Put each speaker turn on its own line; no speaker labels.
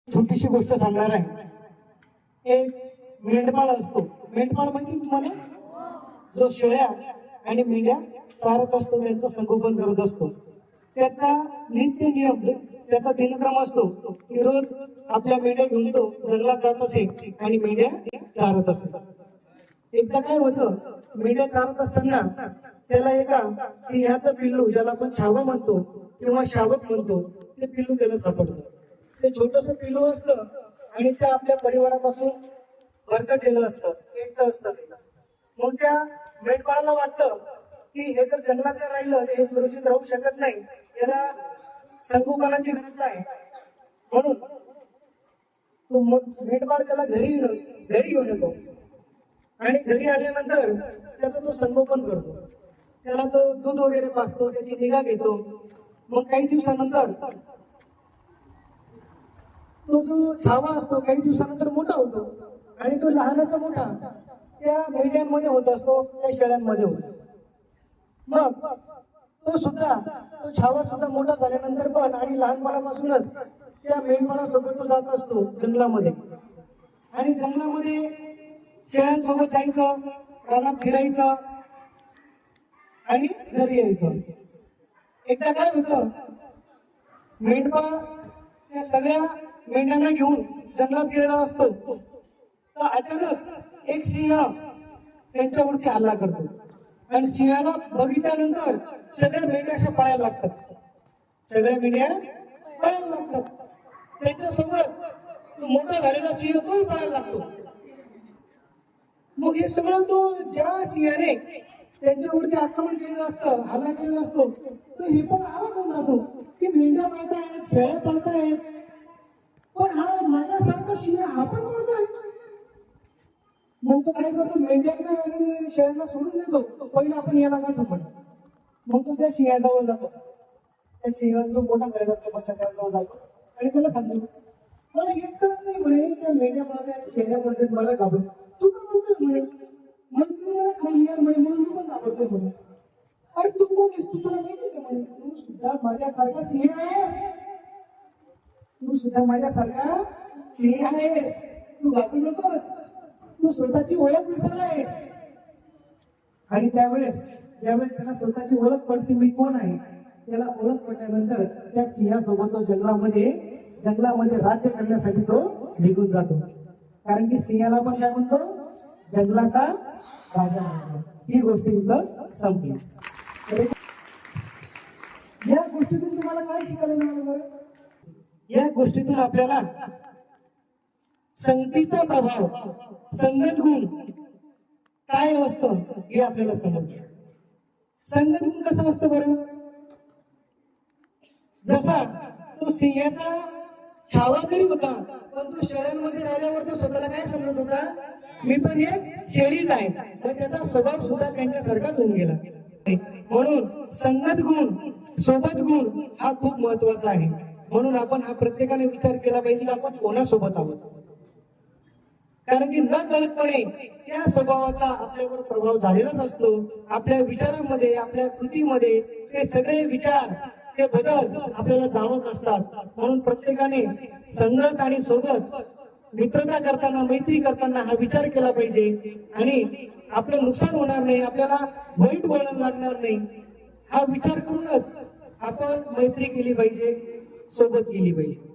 छोटीशी गोष्ट सांगणार आहे। एक मेंढपाळ असतो, मेंढपाळ माहिती तुम्हाला, जो शेळ्या आणि मेंढ्या चारत असतो, त्यांचं संगोपन करत असतो। त्याचा नित्य नियम, त्याचा दिनक्रम असतो की रोज आपल्या मेंढ्या घेऊन तो जंगलात जात असे आणि मेंढ्या चारत असे। एकदा काय होतं, मेंढ्या चारत असताना त्याला एका सिंहाचं पिल्लू, ज्याला आपण छावा म्हणतो किंवा शावक म्हणतो, ते पिल्लू त्याला सापडतं। ते छोटस पिल्लू असतं आणि ते आपल्या परिवारापासून भरकटलेलं असतं, एकटं असतं ते। मग त्या मेंढपाळाला वाटतं की हे जर जंगलाचं राहिलं हे सुरक्षित राहू शकत नाही, याला संगोपनाची गरज आहे। म्हणून तो मेंढपाळ त्याला घरी घेऊन येतो आणि घरी आल्यानंतर त्याचं तो संगोपन करतो, त्याला तो दूध वगैरे पाजतो, त्याची निगा घेतो। मग काही दिवसानंतर तो जो छावा असतो काही दिवसानंतर मोठा होतो आणि तो लहानाचा मोठा त्या मेंढ्यांमध्ये होत असतो, त्या शेळ्यांमध्ये होतो। मग तो छावा सुद्धा मोठा झाल्यानंतर पण आणि लहानपणापासूनच त्या मेंढपाळासोबत तो जात असतो जंगलामध्ये, आणि जंगलामध्ये शेळ्यांसोबत जायचं, रानात फिरायचं आणि घरी यायचं। एकदा काय होतं, मेंढपाळ त्या सगळ्या मेंढ्यांना घेऊन जंगलात गेलेला असतो, तर अचानक एक सिंह त्यांच्यावरती हल्ला करतो आणि सिंहाला बघितल्यानंतर सगळ्या मेंढ्या अशा पळायला लागतात, सगळ्या मेंढ्या पळायला लागतात। त्यांच्यासोबत मोठा झालेला सिंह तो पळायला लागतो। मग हे सगळं तो ज्या सिंहाने त्यांच्यावरती आक्रमण केलेलं असतं, हल्ला केलेला असतो, तो हे पण आवाज होऊन जातो की मेंढ्या पळतायत, शेळ्या पळतायत, पण हा माझ्यासारखा सिंह हा पण पळतोय। मग तो काय करतो, मेंढ्यांना आणि शेळ्यांना सोडून देतो, पहिला आपण याला गाठू पण। मग तो त्या सिंहाजवळ जातो, त्या सिंह जो मोठा झालेला असतो बच्चा त्याजवळ जातो आणि त्याला सांगतो, मला हे कळत नाही म्हणे, त्या मेंढ्या पळतायत, शेळ्या पळतायत, मला घाबरतो, तू का बोलतोय म्हणे, मग तू मला खाऊन घ्या म्हणे, म्हणून मी पण घाबरतोय म्हणे। अरे तू कोण आहेस, तू तुला माहिती का म्हणे, तू सुद्धा माझ्यासारखा सिंह आहेस, तू सुद्धा माझ्यासारखा सिंह आहेस, तू घाबरू नकोस, तू स्वतःची ओळख विसरलायस। आणि ज्यावेळेस त्याला स्वतःची ओळख पडते, मी कोण आहे, त्याला ओळख पडल्यानंतर त्या सिंहासोबत तो जंगलामध्ये राज्य करण्यासाठी तो निघून जातो। कारण की सिंहाला पण काय म्हणतो, जंगलाचा राजा म्हणतो। ही गोष्ट इथं संपली। या गोष्टीतून तुम्हाला काय शिकायला मिळालं बरं? या गोष्टीतून आपल्याला संगतीचा प्रभाव, संगत गुण काय असतं हे आपल्याला समजतं। संगत गुण कसं असतं बरं? जसा तो सिंहाचा छावा जरी होता, पण तो शेळ्यांमध्ये राहिल्यावर तो स्वतःला काय समजत होता, मी पण एक शेळीच आहे, मग त्याचा स्वभाव सुद्धा त्यांच्यासारखाच होऊन गेला। म्हणून संगत गुण, सोबत गुण हा खूप महत्वाचा आहे। म्हणून आपण हा प्रत्येकाने विचार केला पाहिजे की आपण कोणासोबत आहोत, कारण की न कळतपणे त्या स्वभावाचा आपल्यावर प्रभाव झालेलाच असतो। आपल्या विचारांमध्ये, आपल्या कृतीमध्ये ते सगळे विचार, ते बदल आपल्याला जाणवत असतात। म्हणून प्रत्येकाने संगत आणि सोबत मित्रता करताना, मैत्री करताना हा विचार केला पाहिजे आणि आपलं नुकसान होणार नाही, आपल्याला वाईट वळण लागणार नाही, हा विचार करूनच आपण मैत्री केली पाहिजे, सोबत गेली पाहिजे।